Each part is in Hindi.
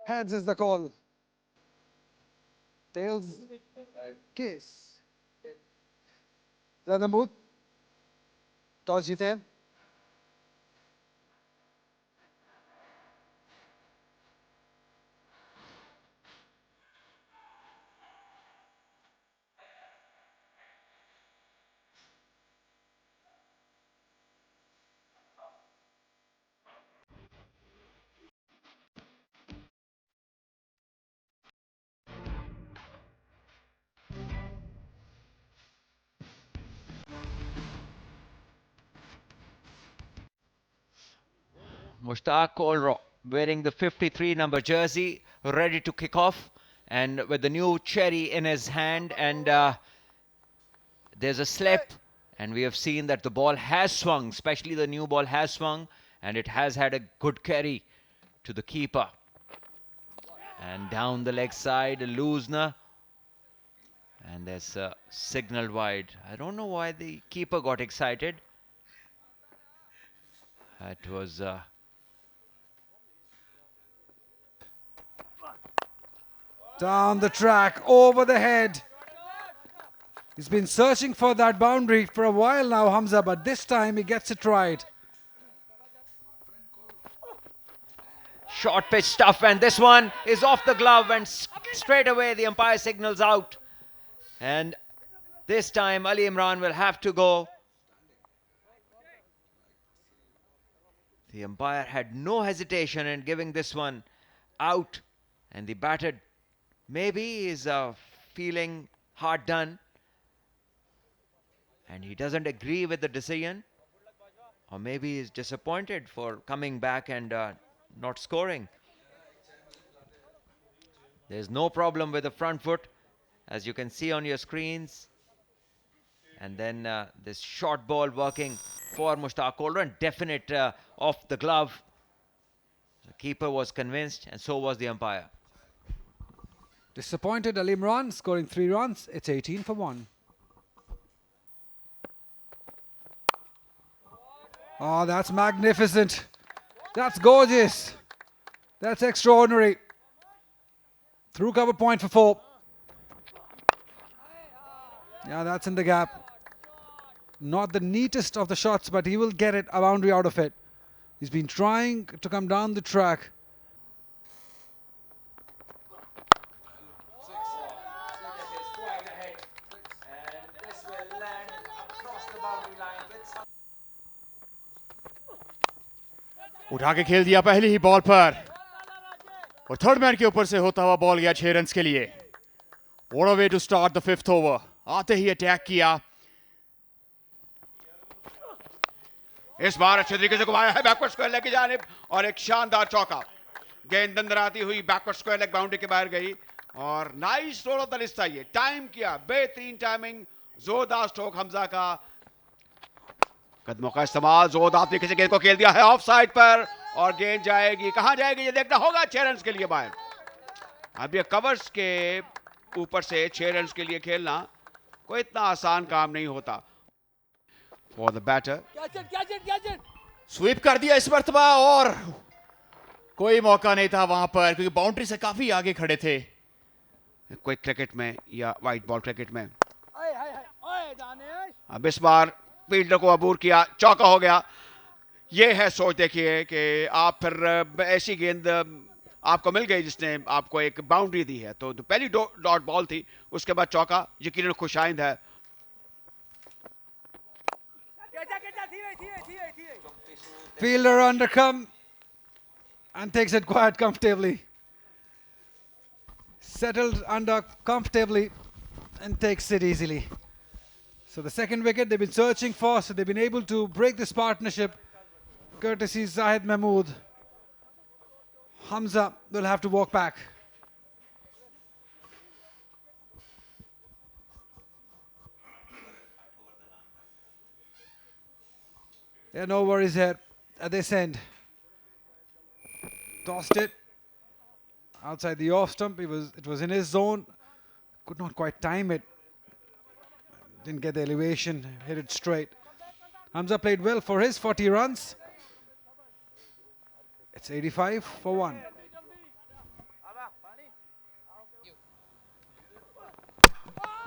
Hands is the call. Tails. Kiss. ज़्यादा मूड. टॉस जीते हैं. Mushtaq Kolro wearing the 53 number jersey, ready to kick off, and with the new cherry in his hand, and there's a slip, and we have seen that the ball has swung, especially the new ball has swung, and it has had a good carry to the keeper. And down the leg side, Loosener, and there's a signal wide. I don't know why the keeper got excited. It was Down the track, over the head. He's been searching for that boundary for a while now, Hamza, but this time he gets it right. short pitch stuff, and this one is off the glove, and straight away the umpire signals out. And this time Ali Imran will have to go. The umpire had no hesitation in giving this one out, and the batter maybe is feeling hard done, and he doesn't agree with the decision, or maybe he's disappointed for coming back and not scoring. There's no problem with the front foot, as you can see on your screens. And then this short ball working for Mushtaq Kolro, and definite off the glove. The keeper was convinced, and so was the umpire. Disappointed Ali Imran, scoring 3 runs. It's 18 for 1. Oh, that's magnificent. That's gorgeous. That's extraordinary. Through cover point for 4. Yeah, that's in the gap. Not the neatest of the shots, but he will get it, a boundary out of it. He's been trying to come down the track. उठा के खेल दिया पहली ही बॉल पर, और थर्ड मैन के ऊपर से होता हुआ बॉल गया 6 रन्स के लिए. What a way to start the 5th over. आते ही अटैक किया. इस बार अच्छे तरीके से घुमाया है बैकवर्ड स्क्वायर लेग की जानिब, और एक शानदार चौका. गेंद दंदराती हुई बैकवर्ड स्क्वायर लेग बाउंड्री के बाहर गई, और nice role of the list था. ये टाइम किया, बेहतरीन टाइमिंग, जोरदार स्ट्रोक हमजा का. कदमों का इस्तेमाल, जोरदार तरीके से गेंद को खेल दिया है ऑफ साइड पर, और गेंद जाएगी, कहां जाएगी ये देखना होगा. 6 रन्स के लिए बाहर. अब ये कवर्स के ऊपर से 6 रन्स के लिए खेलना कोई इतना आसान काम नहीं होता. फॉर द बैटर, स्वीप कर दिया इस मर्तबा, और कोई मौका नहीं था वहां पर, क्योंकि बाउंड्री से काफी आगे खड़े थे. क्विक क्रिकेट में या वाइट बॉल क्रिकेट में अब इस बार फील्डर को अबूर किया, चौका हो गया. ये है सोच, देखिए कि आप फिर ऐसी गेंद आपको मिल गई जिसने आपको एक बाउंड्री दी है. तो पहली डॉट बॉल थी, उसके बाद चौका यकीनन खुशाइंद है. Fielder undercome and takes it quite comfortably. Settled under comfortably and takes it easily. So the second wicket they've been searching for, so they've been able to break this partnership courtesy Zahid Mahmood. Hamza will have to walk back. There are no worries here at this end. Tossed it outside the off stump. It was in his zone. Could not quite time it. Didn't get the elevation. Hit it straight. Hamza played well for his 40 runs. It's 85 for 1.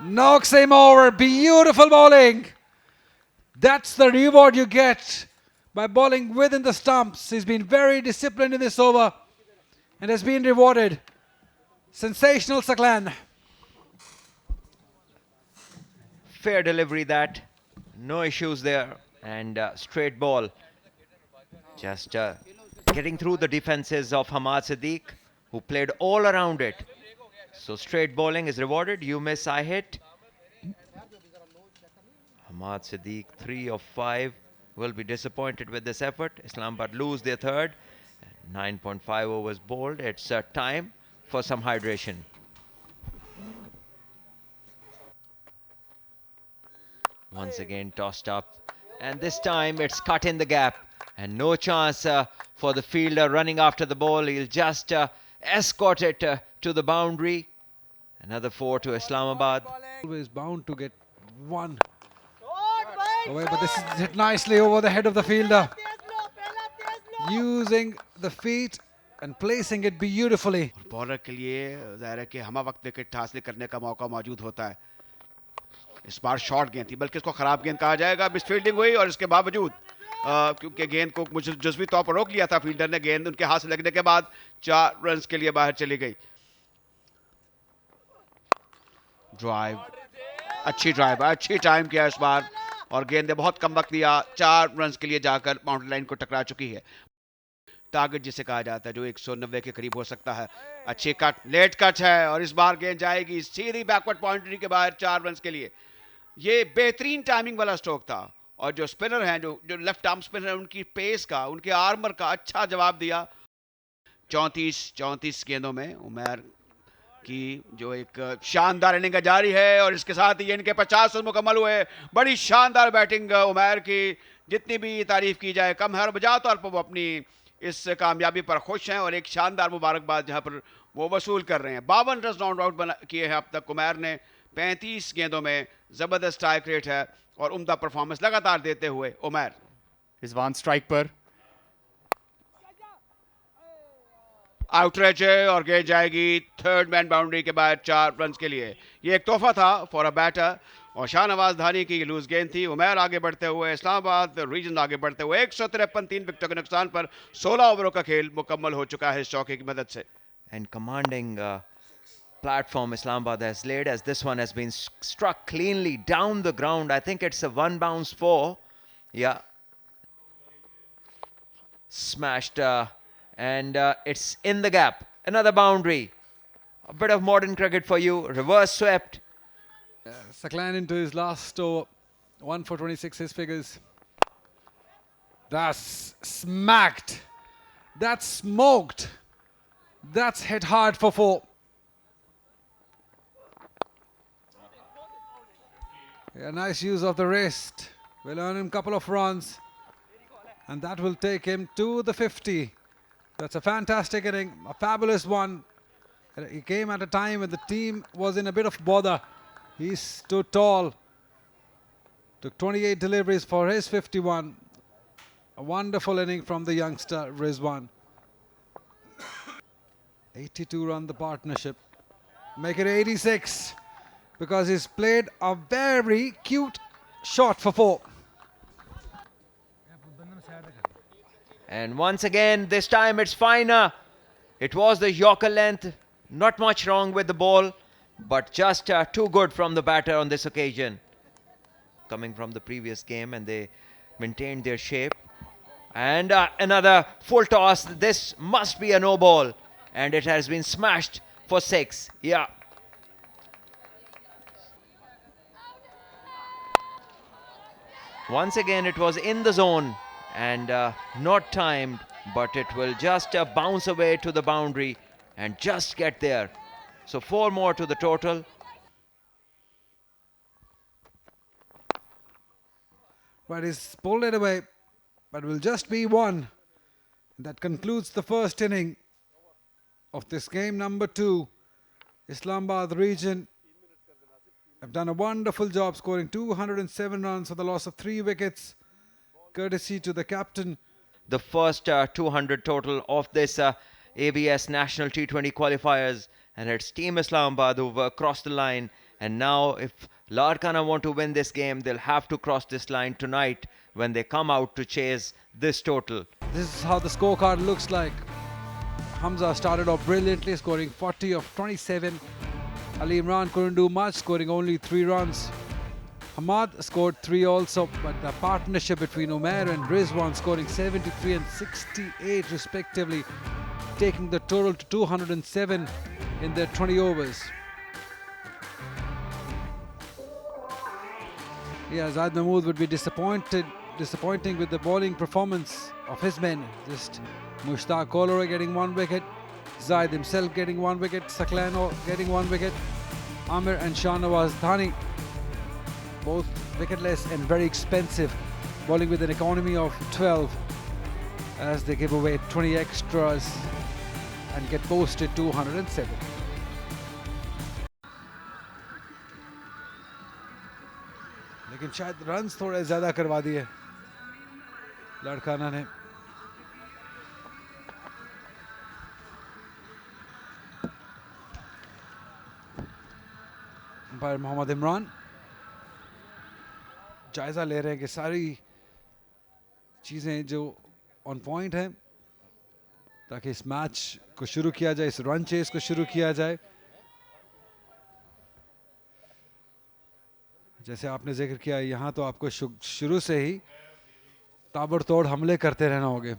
Knocks him over. Beautiful bowling. That's the reward you get by bowling within the stumps. He's been very disciplined in this over and has been rewarded. Sensational, Saklan. Fair delivery that. No issues there. And straight ball. Just getting through the defenses of Hamad Siddique, who played all around it. So straight bowling is rewarded. You miss, I hit. Hamad Siddique, 3 of 5, will be disappointed with this effort. Islamabad lose their third. 9.5 overs bowled. It's time for some hydration. Once again tossed up. And this time it's cut in the gap. And no chance for the fielder running after the ball. He'll just escort it to the boundary. Another 4 to Islamabad. Always bound to get one away, but this is hit nicely over the head of the fielder. Using the feet and placing it beautifully. Bowler के लिए ज़ाहिर है कि हमा वक्त विकेट हासिल करने का मौका मौजूद होता है. इस बार शॉर्ट गेंद थी, बल्कि इसको खराब गेंद कहा जाएगा. मिस फील्डिंग हुई और इसके बावजूद क्योंकि गेंद को मुझे जज्बी तौर पर रोक लिया था फील्डर ने, गेंद उनके हाथ से लगने के बाद 4 रन के लिए बाहर चली गई. ड्राइव, अच्छी ड्राइव, अच्छी टाइम किया इस बार और गेंद ने बहुत कम वक्त दिया. 4 रन के लिए जाकर बाउंड्री लाइन को टकरा चुकी है. टारगेट जिसे कहा जाता है, जो 190 के करीब हो सकता है. अच्छी कट, लेट कट है और इस बार गेंद जाएगी सीधी बैकवर्ड बाउंड्री के बाहर 4 रन के लिए. ये बेहतरीन टाइमिंग वाला स्ट्रोक था और जो स्पिनर हैं, जो लेफ्ट आर्म स्पिनर हैं, उनकी पेस का, उनके आर्मर का अच्छा जवाब दिया. 34 गेंदों में उमैर की जो एक शानदार इनिंग जारी है और इसके साथ ही इनके 50 रन मुकम्मल हुए. बड़ी शानदार बैटिंग उमैर की, जितनी भी तारीफ की जाए कम है और बजा तौर पर वो अपनी इस कामयाबी पर खुश हैं और एक शानदार मुबारकबाद जहां पर वो वसूल कर रहे हैं. 52 रन नॉट आउट किए हैं अब तक उमैर ने. 35 गेंदों में ज़बरदस्त स्ट्राइक रेट है और उम्दा परफॉर्मेंस लगातार देते हुए उमैर. रिजवान स्ट्राइक पर. आउटरेच है और गेंद जाएगी थर्ड मैन बाउंड्री के बाद 4 रन के लिए. ये एक तोहफा था फॉर अ बैटर और शाहनवाज धानी की लूज गेंद थी. उमैर आगे बढ़ते हुए, इस्लामाबाद रीजन आगे बढ़ते हुए 153, 3 विकेटों के नुकसान पर 16 ओवरों का खेल मुकम्मल हो चुका है इस चौके की मदद से. And commanding platform Islamabad has laid, as this one has been struck cleanly down the ground. I think it's a 1 bounce 4. Yeah. Smashed and it's in the gap. Another boundary. A bit of modern cricket for you. Reverse swept. Saklan into his last over. 1 for 26, his figures. That's smacked. That's smoked. That's hit hard for 4. Yeah, nice use of the wrist. Will earn him a couple of runs. And that will take him to the 50. That's a fantastic inning, a fabulous one. He came at a time when the team was in a bit of bother. He stood tall. Took 28 deliveries for his 51. A wonderful inning from the youngster Rizwan. 82 run the partnership. Make it 86 because he's played a very cute shot for 4. And once again, this time it's finer. It was the Yorker length. Not much wrong with the ball, but just too good from the batter on this occasion. Coming from the previous game, and they maintained their shape. And another full toss. This must be a no ball. And it has been smashed for 6. Yeah. Once again, it was in the zone and not timed, but it will just bounce away to the boundary and just get there. So 4 more to the total. But he's pulled it away, but will just be 1. That concludes the first inning of this game number 2. Islamabad region have done a wonderful job, scoring 207 runs for the loss of 3 wickets, courtesy to the captain. The first 200 total of this ABS National T20 qualifiers, and it's Team Islamabad who've crossed the line And now, if Larkana want to win this game, they'll have to cross this line tonight when they come out to chase this total. This is how the scorecard looks like. Hamza started off brilliantly, scoring 40 of 27. Ali Imran couldn't do much, scoring only 3 runs. Hamad scored 3 also, but the partnership between Umair and Rizwan scoring 73 and 68 respectively, taking the total to 207 in their 20 overs. Yeah, Zaid Mahmood would be disappointing with the bowling performance of his men. Just Mushtaq Kolore getting 1 wicket, Zaid himself getting 1 wicket, Saklano getting 1 wicket, Amir and Shahnawaz Dhani both wicketless and very expensive, bowling with an economy of 12 as they give away 20 extras and get posted 207. लेकिन शायद रन्स थोड़े ज़्यादा करवा दिए लाड़काना ने. अंपायर मोहम्मद इमरान जायजा ले रहे हैं कि सारी चीज़ें जो ऑन पॉइंट हैं ताकि इस मैच को शुरू किया जाए, इस रन चेस को शुरू किया जाए. जैसे आपने जिक्र किया, यहाँ तो आपको शुरू से ही ताबड़तोड़ हमले करते रहना होगा,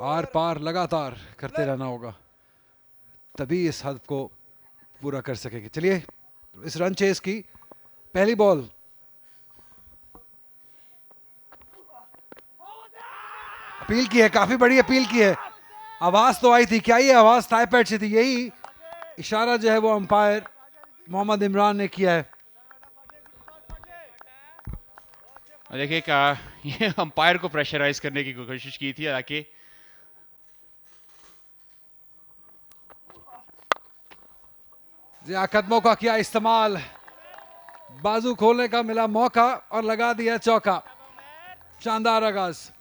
आर पार लगातार करते रहना होगा, तभी इस हद को पूरा कर सकेंगे. चलिए इस रन चेस की पहली बॉल. अपील की है, काफी बड़ी अपील की है. आवाज तो आई थी, क्या ये आवाज थाई पैड से थी? यही इशारा जो है वो अंपायर मोहम्मद इमरान ने किया है. देखिए ये अंपायर को प्रेशराइज करने की कोशिश की थी, हालांकि कदमों का किया इस्तेमाल, बाजू खोलने का मिला मौका और लगा दिया चौका. शानदार आगाज.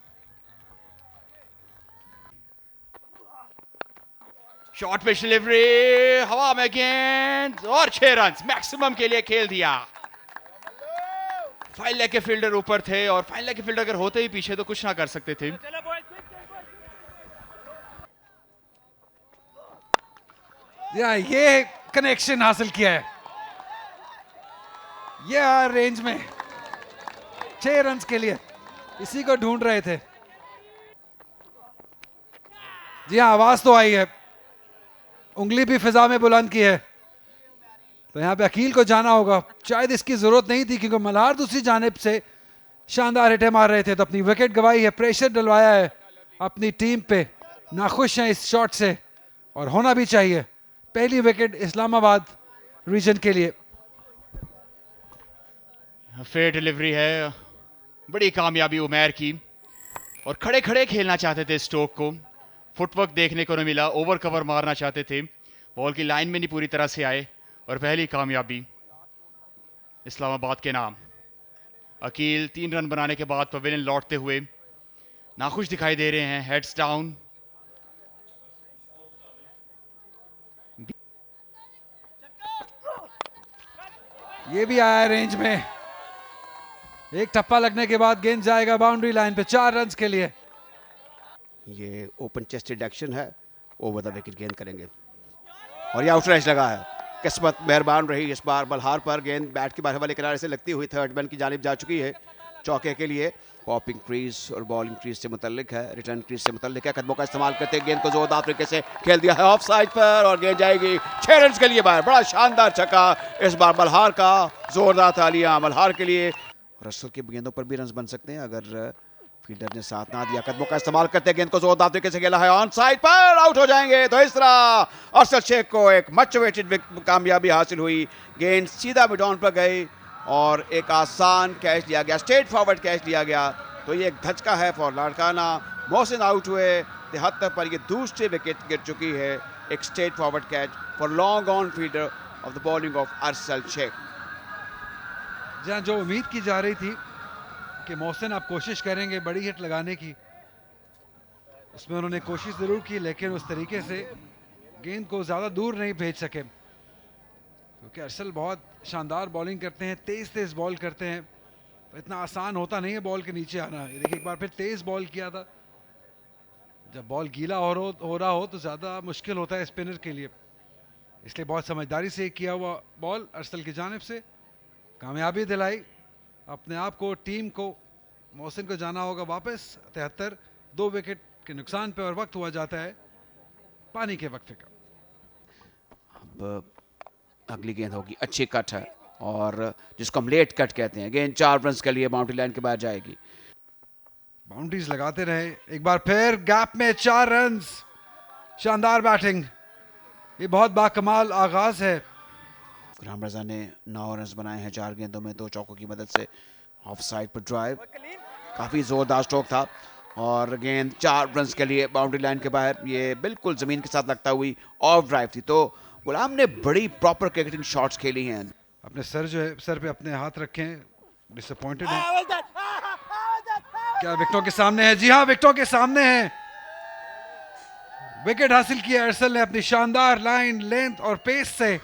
शॉर्ट पिच डिलीवरी, हवा में गेंद और 6 रन मैक्सिमम के लिए खेल दिया. फाइन लेग के फील्डर ऊपर थे और फाइन लेग के फील्डर अगर होते ही पीछे तो कुछ ना कर सकते थे. ये कनेक्शन हासिल किया है, ये रेंज में 6 रन के लिए इसी को ढूंढ रहे थे. जी हाँ, आवाज तो आई है, उंगली भी फिजा में बुलंद की है. तो यहाँ पे अकील को जाना होगा. शायद इसकी जरूरत नहीं थी क्योंकि मल्हार दूसरी जानिब से शानदार हिटें मार रहे थे, तो अपनी विकेट गवाई है, प्रेशर डलवाया है अपनी टीम पे. नाखुश हैं इस शॉट से और होना भी चाहिए. पहली विकेट इस्लामाबाद रीजन के लिए. फेयर डिलीवरी है, बड़ी कामयाबी उमैर की. और खड़े खड़े खेलना चाहते थे स्टोक को, फुटवर्क देखने को नहीं मिला, ओवर कवर मारना चाहते थे, बॉल की लाइन में नहीं पूरी तरह से आए और पहली कामयाबी इस्लामाबाद के नाम. अकील 3 रन बनाने के बाद पवेलियन लौटते हुए नाखुश दिखाई दे रहे हैं, हेड्स डाउन. ये भी आया रेंज में, एक टप्पा लगने के बाद गेंद जाएगा बाउंड्री लाइन पे 4 रन के लिए. ये ओपन चेस्टेड एक्शन है, ओवर द विकेट गेंद करेंगे और ये आउट रेंज लगा है. किस्मत मेहरबान रही इस बार बल्हार पर. गेंद बैट के बाहर वाले किनारे से लगती हुई थर्ड मैन की जानिब जा चुकी है चौके के लिए. पॉपिंग क्रीज और बॉलिंग क्रीज से मुतल्लिक है, रिटर्न क्रीज से मुतल्लिक है. कदमों का इस्तेमाल करते गेंद को जोरदार तरीके से खेल दिया है ऑफ साइड पर और गेंद जाएगी 6 रन के लिए बाहर. बड़ा शानदार छक्का इस बार बल्हार का, जोरदार तालियां बल्हार के लिए. रसल की गेंदों पर भी रन बन सकते हैं अगर फील्डर ने साथ ना दिया. कदमों का इस्तेमाल करते गेंद को जोरदार तरीके से खेला है ऑन साइड पर, आउट हो जाएंगे. तो इस तरह अरशद शेख को एक मच अवेटेड कामयाबी हासिल हुई. गेंद सीधा मिड ऑन पर गई और एक आसान कैच लिया गया, स्ट्रेट फॉरवर्ड कैच लिया गया. तो ये एक धचका है फॉर लाड़काना. मोहसिन आउट हुए 73 पर, ये दूसरी विकेट गिर चुकी है. एक straight forward catch for long on fielder off the bowling of Arshad Sheikh. जहाँ जो उम्मीद की जा रही थी कि मोहसिन आप कोशिश करेंगे बड़ी हिट लगाने की, उसमें उन्होंने कोशिश जरूर की लेकिन उस तरीके से गेंद को ज़्यादा दूर नहीं भेज सके. क्योंकि अरसल बहुत शानदार बॉलिंग करते हैं, तेज तेज बॉल करते हैं, तो इतना आसान होता नहीं है बॉल के नीचे आना। ये देखिए एक बार फिर तेज बॉल किया था। जब बॉल गीला हो रहा हो तो ज़्यादा मुश्किल होता है स्पिनर के लिए, इसलिए बहुत समझदारी से किया हुआ बॉल अरसल की जानिब से कामयाबी दिलाई अपने आप को, टीम को। मोहसिन को जाना होगा वापस 73, 2 विकेट के नुकसान पे, और वक्त हुआ जाता है पानी के वक्फे का। अब अगली गेंद होगी, अच्छी कट है और जिसको हम लेट कट कहते हैं। गेंद 4 रन के लिए बाउंड्री लाइन के बाहर जाएगी। बाउंड्रीज लगाते रहे, एक बार फिर गैप में 4 रन, शानदार बैटिंग। ये बहुत बाकमाल आगाज है। गुलाम रजा ने 9 रन बनाए हैं 4 गेंदों में, 2 चौकों की मदद से। ऑफ साइड पर ड्राइव, काफी जोरदार स्ट्रोक था और गेंद 4 रन के लिए बाउंड्री लाइन के बाहर। ये बिल्कुल जमीन के साथ लगता हुई ऑफ ड्राइव थी। तो गुलाम ने बड़ी प्रॉपर क्रिकेटिंग शॉट्स खेली हैं। अपने सर जो है, सर पे अपने हाथ रखें, डिसअपॉइंटेड है। क्या विकेटों के सामने है? जी हाँ, विकेटों के सामने है। विकेट हासिल किया अरसल ने अपनी शानदार लाइन, लेंथ और पेस से।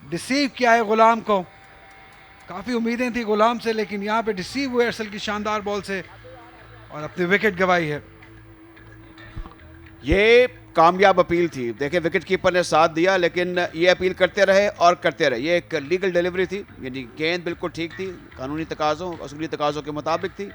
डिसीव किया है गुलाम को, काफी उम्मीदें थी गुलाम से, लेकिन यहां पे डिसीव हुए अरसल की शानदार बॉल से और अपनी विकेट गंवाई है। ये कामयाब अपील थी। देखिए विकेट कीपर ने साथ दिया, लेकिन ये अपील करते रहे और करते रहे। ये एक लीगल डिलीवरी थी, यानी गेंद बिल्कुल ठीक थी, कानूनी तकाजों, असूली तकाजों के मुताबिक थी,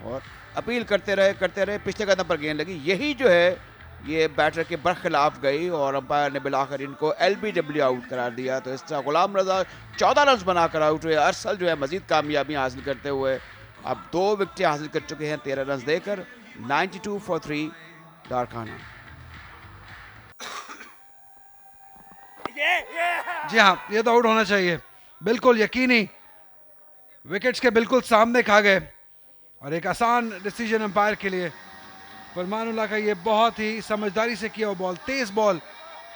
और अपील करते रहे। पिछले कदम पर गेंद लगी, यही जो है ये बैटर के बरखिलाफ गई और अंपायर ने बिलाकर इनको LBW आउट करार दिया। तो इस तरह गुलाम रजा 14 रन बनाकर आउट हुए। अरसल जो है मजीद कामयाबी हासिल करते हुए अब 2 विकेटें हासिल कर चुके हैं 13 रन देकर। 92 for 3 लारकाना। जी हाँ, ये तो आउट होना चाहिए, बिल्कुल यकीनी। विकेट्स के बिल्कुल सामने खा गए और एक आसान डिसीजन अंपायर के लिए। फरमानुल्लाह का ये बहुत ही समझदारी से किया हुआ बॉल, तेज बॉल,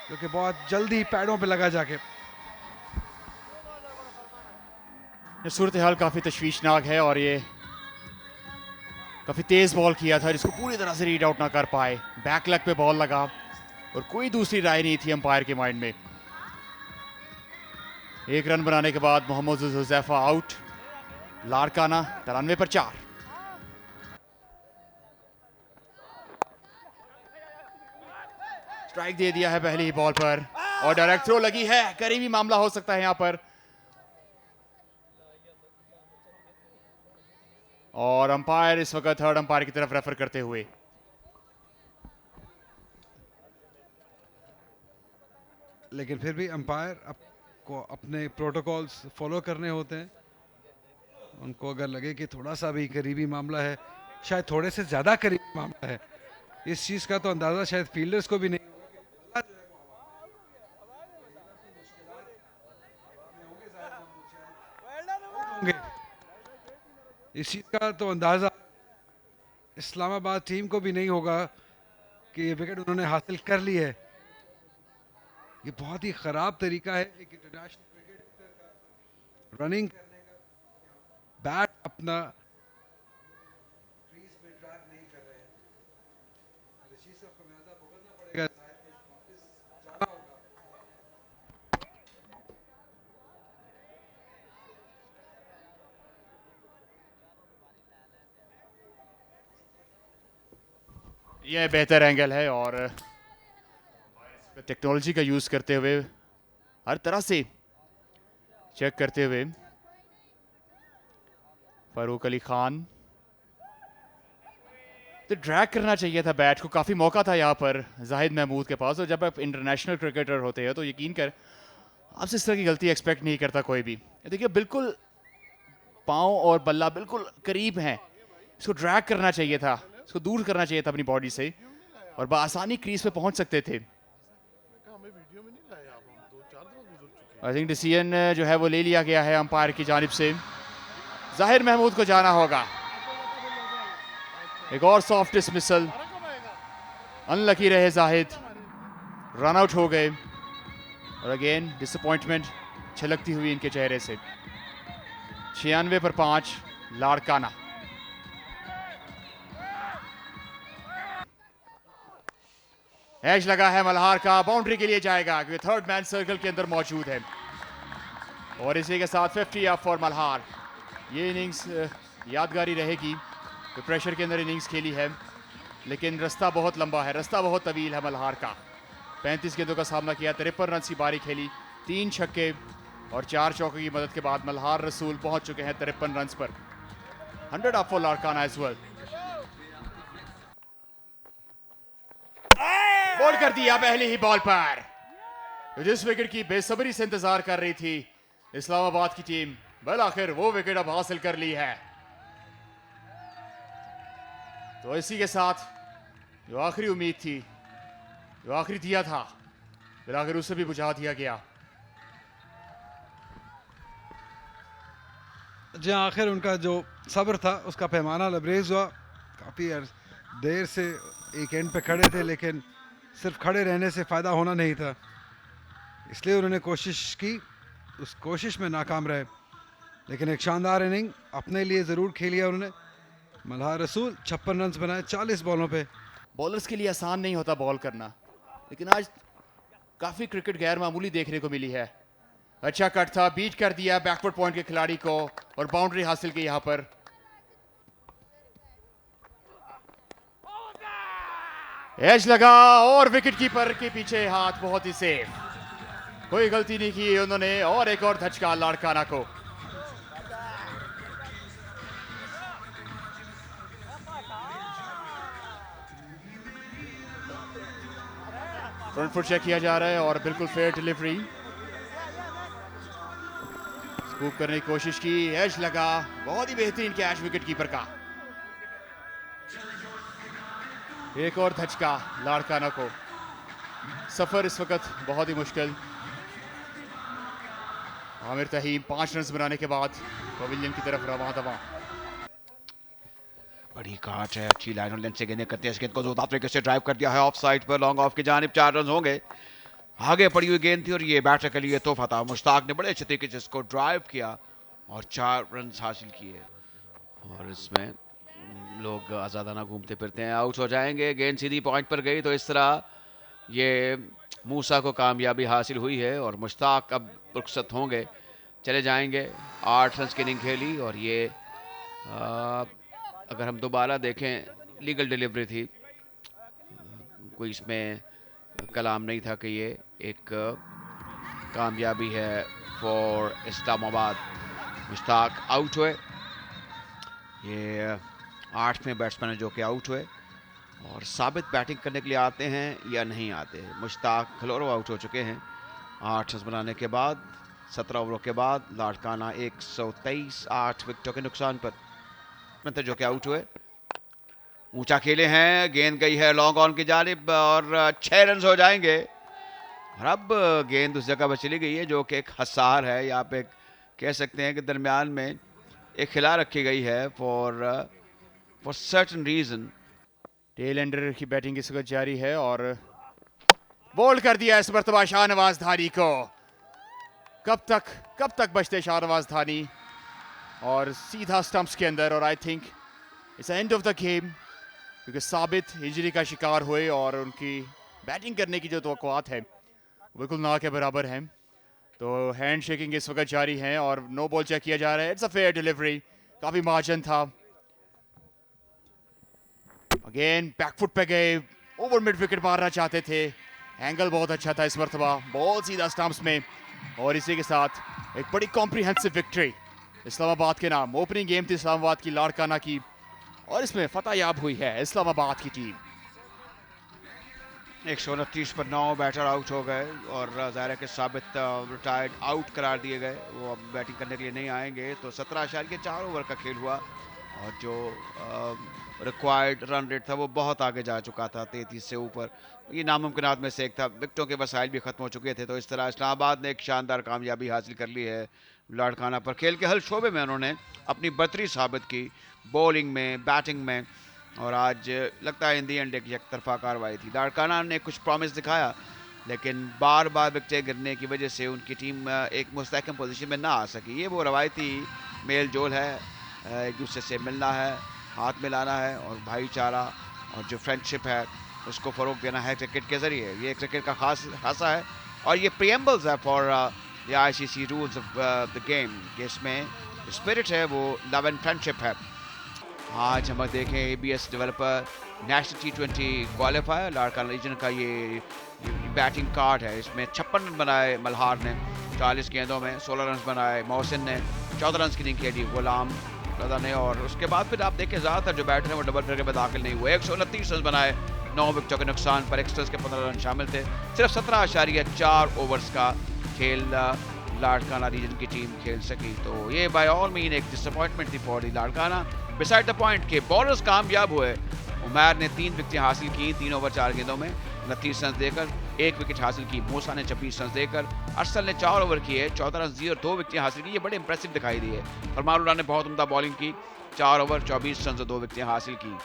जो कि बहुत जल्दी पैडों पे लगा जाके। ये सूरत हाल काफ़ी तशवीशनाक है और ये काफ़ी तेज़ बॉल किया था जिसको पूरी तरह से रीड आउट ना कर पाए। बैक लेग पे बॉल लगा और कोई दूसरी राय नहीं थी अंपायर के माइंड में। 1 रन बनाने के बाद मोहम्मद हुज़ैफा आउट। लारकाना 93 पर 4। स्ट्राइक दे दिया है पहली ही बॉल पर और डायरेक्ट थ्रो लगी है। करीबी मामला हो सकता है यहां पर, और अंपायर इस वक्त थर्ड अंपायर की तरफ रेफर करते हुए। लेकिन फिर भी अंपायर को अपने प्रोटोकॉल्स फॉलो करने होते हैं। उनको अगर लगे कि थोड़ा सा भी करीबी मामला है, शायद थोड़े से ज्यादा करीबी मामला है, इस चीज का तो अंदाजा शायद फील्डर्स को भी नहीं होंगे। इस चीज का तो अंदाजा इस्लामाबाद टीम को भी नहीं होगा कि ये विकेट उन्होंने हासिल कर ली है। ये बहुत ही खराब तरीका है एक इंटरनेशनल क्रिकेटर का रनिंग करने का। बैट अपना क्रीज में ट्रैक नहीं कर रहे हैं, इस चीज का खमियाजा भुगतना पड़ेगा। वापस जाना होगा। यह बेहतर एंगल है और टेक्नोलॉजी का यूज़ करते हुए हर तरह से चेक करते हुए फारूक अली खान। तो ड्रैग करना चाहिए था बैट को, काफ़ी मौका था यहाँ पर जाहिद महमूद के पास। और जब आप इंटरनेशनल क्रिकेटर होते हैं तो यकीन कर आपसे इस तरह की गलती एक्सपेक्ट नहीं करता कोई भी। देखिए बिल्कुल पाँव और बल्ला बिल्कुल करीब हैं, इसको ड्रैग करना चाहिए था, इसको दूर करना चाहिए था अपनी बॉडी से और बआसानी क्रीज पे पहुंच सकते थे। आई थिंक डिसीजन जो है वो ले लिया गया है अंपायर की जानिब से। जाहिर महमूद को जाना होगा। एक और सॉफ्ट डिसमिसल, अनलकी रहे जाहिद, रन आउट हो गए और अगेन डिसअपॉइंटमेंट छलकती हुई इनके चेहरे से। 96 पर 5 लारकाना। एज लगा है मल्हार का, बाउंड्री के लिए जाएगा क्योंकि थर्ड मैन सर्कल के अंदर मौजूद है। और इसी के साथ 50 अप फॉर मल्हार। ये इनिंग्स यादगारी रहेगी। तो प्रेशर के अंदर इनिंग्स खेली है, लेकिन रास्ता बहुत लंबा है, रास्ता बहुत तवील है मल्हार का। 35 गेंदों का सामना किया, 53 रन की बारी खेली, 3 छक्के और 4 चौकों की मदद के बाद मल्हार रसूल पहुंच चुके हैं 53 रन पर। 100 up for Larkana as well. Ball कर दिया पहली ही बॉल पर। तो जिस विकेट की बेसब्री से इंतजार कर रही थी इस्लामाबाद की टीम, बल आखिर वो विकेट अब हासिल कर ली है। तो इसी के साथ जो आखिरी उम्मीद थी, जो आखिरी दिया था, फिर आखिर उसे भी बुझा दिया गया। जी आखिर उनका जो सब्र था उसका पैमाना लबरेज हुआ। काफ़ी देर से एक एंड पे खड़े थे, लेकिन सिर्फ खड़े रहने से फ़ायदा होना नहीं था, इसलिए उन्होंने कोशिश की, उस कोशिश में नाकाम रहे। लेकिन एक शानदार इनिंग अपने लिए ज़रूर खेली है उन्होंने। मल्हार रसूल 56 रन बनाए 40 बॉलों पे। बॉलर्स के लिए आसान नहीं होता बॉल करना, लेकिन आज काफी क्रिकेट गैर मामूली देखने को मिली है। अच्छा कट था, बीट कर दिया बैकवर्ड पॉइंट के खिलाड़ी को और बाउंड्री हासिल की यहां पर। एज लगा और विकेट कीपर के पीछे हाथ बहुत ही सेफ, कोई गलती नहीं की उन्होंने और एक और धचका लाड़काना को। फ्रंट फुट चेक किया जा रहा है और बिल्कुल फेयर डिलीवरी। स्कूप करने की कोशिश की, एज लगा, बहुत ही बेहतरीन कैच विकेट कीपर का। एक और धचका लाड़काना को। सफर इस वक्त बहुत ही मुश्किल। आमिर तहीम 5 रन बनाने के बाद पवेलियन की तरफ रवां दवा। बड़ी काट है, अच्छी लाइन और लेंथ से गेंदें करते हैं। इस गेंद को जोरदार तरीके से ड्राइव कर दिया है ऑफ साइड पर, लॉन्ग ऑफ की जानिब। 4 रन होंगे। आगे पड़ी हुई गेंद थी और ये बैटर के लिए तोहफा था। मुश्ताक ने बड़े अच्छे तरीके से इसको ड्राइव किया और 4 रन हासिल किए। और इसमें लोग आज़ादाना घूमते फिरते हैं, आउट हो जाएंगे। गेंद सीधी पॉइंट पर गई, तो इस तरह ये मूसा को कामयाबी हासिल हुई है और मुश्ताक अब रुखसत होंगे, चले जाएंगे। 8 रन की इनिंग खेली और ये अगर हम दोबारा देखें, लीगल डिलीवरी थी, कोई इसमें कलाम नहीं था कि ये एक कामयाबी है फॉर इस्लामाबाद। मुश्ताक आउट हुए। ये 8वें बैट्समैन है जो कि आउट हुए और साबित बैटिंग करने के लिए आते हैं या नहीं आते हैं। मुश्ताक खलोरो आउट हो चुके हैं 8 रन बनाने के बाद 17 ओवरों के बाद। लाड़काना 123 8 विकेटों के नुकसान पर जो कि आउट हुए। ऊंचा खेले हैं, गेंद गई है लॉन्ग ऑन की जानिब और 6 रन हो जाएंगे। और अब गेंद उस जगह पर चली गई है जो कि एक हसार है, यहाँ पे कह सकते हैं कि दरमियान में एक खिला रखी गई है for certain reason. Tail ender की बैटिंग इस वक्त जारी है और बोल्ड कर दिया इस मरतबा शाहनवाज धानी को। कब तक बचते शाहनवाज धानी और सीधा स्टंप्स के अंदर। और I think it's end of the game, क्योंकि साबित इंजरी का शिकार हुए और उनकी बैटिंग करने की जो तवक्कुआत है बिल्कुल ना के बराबर है। तो हैंड शेकिंग इस वक्त जारी है और नो बॉल चेक किया जा रहा है। इट्स अ फेयर डिलीवरी, काफी मार्जिन था। अगेन बैकफुट पे गए, ओवर मिड विकेट मारना चाहते थे, एंगल बहुत अच्छा था इस मरतबा, बॉल सीधा स्टंप्स में। और इसी के साथ एक बड़ी कॉम्प्रिहेंसिव विक्ट्री इस्लामाबाद के नाम। ओपनिंग गेम थी इस्लामाबाद की लाड़काना की और इसमें फतह याब हुई है इस्लामाबाद की टीम। 129 पर 9 बैटर आउट हो गए और ज़ाहिर है कि साबित रिटायर्ड आउट करार दिए गए, वो अब बैटिंग करने के लिए नहीं आएंगे। तो 17.4 ओवर का खेल हुआ और जो रिक्वायर्ड रन रेट था वो बहुत आगे जा चुका था, 33 से ऊपर। ये नामुमकिनात में से एक था, विकेटों के वसाइल भी ख़त्म हो चुके थे। तो इस तरह इस्लामाबाद ने एक शानदार कामयाबी हासिल कर ली है लाड़काना पर। खेल के हर शोबे में उन्होंने अपनी बर्तरी साबित की, बॉलिंग में, बैटिंग में, और आज लगता है इन दी एंड एक तरफा कार्रवाई थी। लाड़काना ने कुछ प्रॉमिस दिखाया, लेकिन बार बार विकेटें गिरने की वजह से उनकी टीम एक मुस्तहकम पोजीशन में ना आ सकी। ये वो रवायती मेल जोल है, एक दूसरे से मिलना है, हाथ मिलाना है और भाईचारा और जो फ्रेंडशिप है उसको फ़रोग देना है क्रिकेट के ज़रिए। ये क्रिकेट का खासा है और ये प्रीएम्बल्स है for the ICC rules of the game कि इसमें स्पिरिट है वो लव एंड फ्रेंडशिप है। आज हम देखें ABS developer national T20 qualifier Larkana region का ये बैटिंग कार्ड है। इसमें 56 रन बनाए मल्हार ने 40 गेंदों में, 16 रन बनाए मोहसिन ने, 14 रन की इनिंग खेली गुलाम रजा ने, और उसके बाद फिर आप देखें ज़्यादातर जो बैटर हैं वो डबल फिगर में दाखिल नहीं हुए। 129 रन बनाए 9 विकेटों के नुकसान पर, एक्स्ट्रास के 15 रन शामिल थे। सिर्फ 17.4 ओवर्स का खेल लाड़काना रीजन की टीम खेल सकी। तो ये बाय ऑल मीन एक डिसअपॉइंटमेंट थी for Larkana. Beside the point के बॉलर्स कामयाब हुए। उमैर ने 3 विकेटें हासिल की 3 ओवर 4 गेंदों में 29 रन देकर, 1 विकेट हासिल की मूसा ने 26 रन देकर, अरसल ने 4 ओवर किए 14 रन दिए और 2 विकेटें हासिल की। ये बड़े इंप्रेसिव दिखाई दिए। फरमानुल्लाह ने बहुत उम्दा बॉलिंग की, 4 ओवर 24 रन और 2 विकेटें हासिल की।